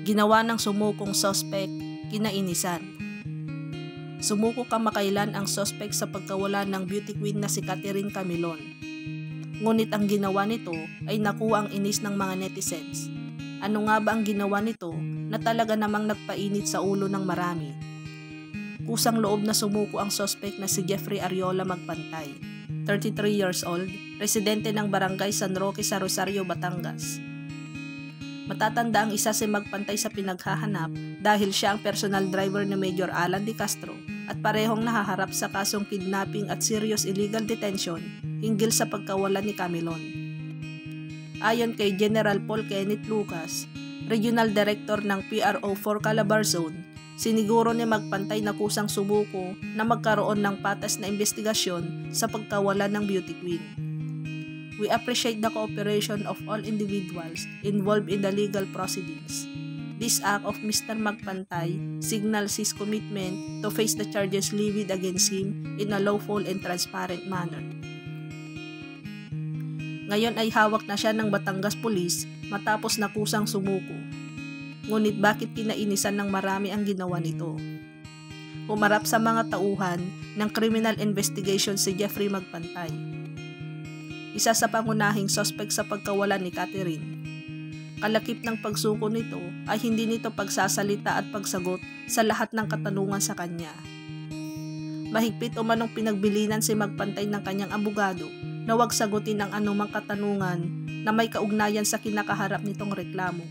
Ginawa ng sumukong sospek, kinainisan. Sumuko kamakailan ang sospek sa pagkawala ng beauty queen na si Catherine Camilon. Ngunit ang ginawa nito ay nakuha ang inis ng mga netizens. Ano nga ba ang ginawa nito na talaga namang nagpainit sa ulo ng marami? Kusang loob na sumuko ang sospek na si Jeffrey Ariola Magpantay, 33 years old, residente ng barangay San Roque sa Rosario, Batangas. Matatanda ang isa si Magpantay sa pinaghahanap dahil siya ang personal driver ni Major Alan De Castro at parehong nahaharap sa kasong kidnapping at serious illegal detention hinggil sa pagkawalan ni Camilon. Ayon kay General Paul Kenneth Lucas, Regional Director ng PRO 4 Calabar Zone, siniguro ni Magpantay na kusang sumuko na magkaroon ng patas na investigasyon sa pagkawalan ng beauty queen. We appreciate the cooperation of all individuals involved in the legal proceedings. This act of Mr. Magpantay signals his commitment to face the charges levied against him in a lawful and transparent manner. Ngayon ay hawak na siya ng Batangas Police matapos na kusang sumuko. Ngunit bakit kinainisan ng marami ang ginawa nito? Humarap sa mga tauhan ng criminal investigation si Jeffrey Magpantay, isa sa pangunahing suspect sa pagkawalan ni Catherine. Kalakip ng pagsuko nito ay hindi nito pagsasalita at pagsagot sa lahat ng katanungan sa kanya. Mahigpit umanong pinagbilinan si Magpantay ng kanyang abogado na huwag sagutin ang anumang katanungan na may kaugnayan sa kinakaharap nitong reklamo.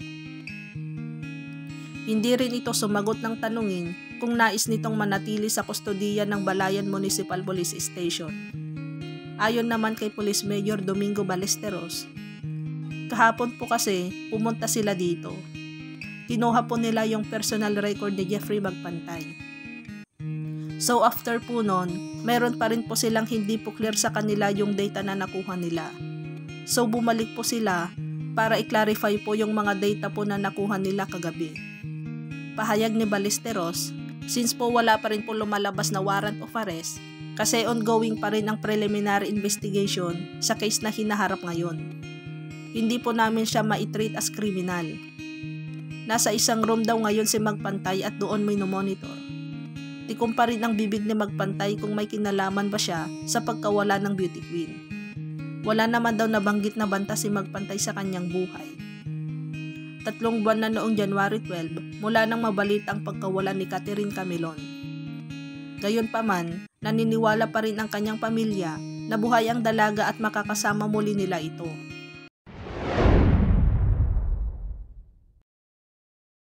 Hindi rin ito sumagot ng tanungin kung nais nitong manatili sa kustodiya ng Balayan Municipal Police Station. Ayon naman kay Police Major Domingo Ballesteros, kahapon po kasi pumunta sila dito. Kinuha po nila yung personal record ni Jeffrey Magpantay. So after po nun, meron pa rin po silang hindi po clear sa kanila yung data na nakuha nila. So bumalik po sila para i-clarify po yung mga data po na nakuha nila kagabi. Pahayag ni Ballesteros, since po wala pa rin po lumalabas na warrant of arrest, kasi ongoing pa rin ang preliminary investigation sa case na hinaharap ngayon. Hindi po namin siya ma-treat as criminal. Nasa isang room daw ngayon si Magpantay at doon may monitor. Tikom pa rin ang bibig ni Magpantay kung may kinalaman ba siya sa pagkawala ng beauty queen. Wala naman daw nabanggit na banta si Magpantay sa kanyang buhay. 3 buwan na noong January 12 mula nang mabalita ang pagkawala ni Catherine Camilon. Gayunpaman, naniniwala pa rin ang kanyang pamilya na buhay ang dalaga at makakasama muli nila ito.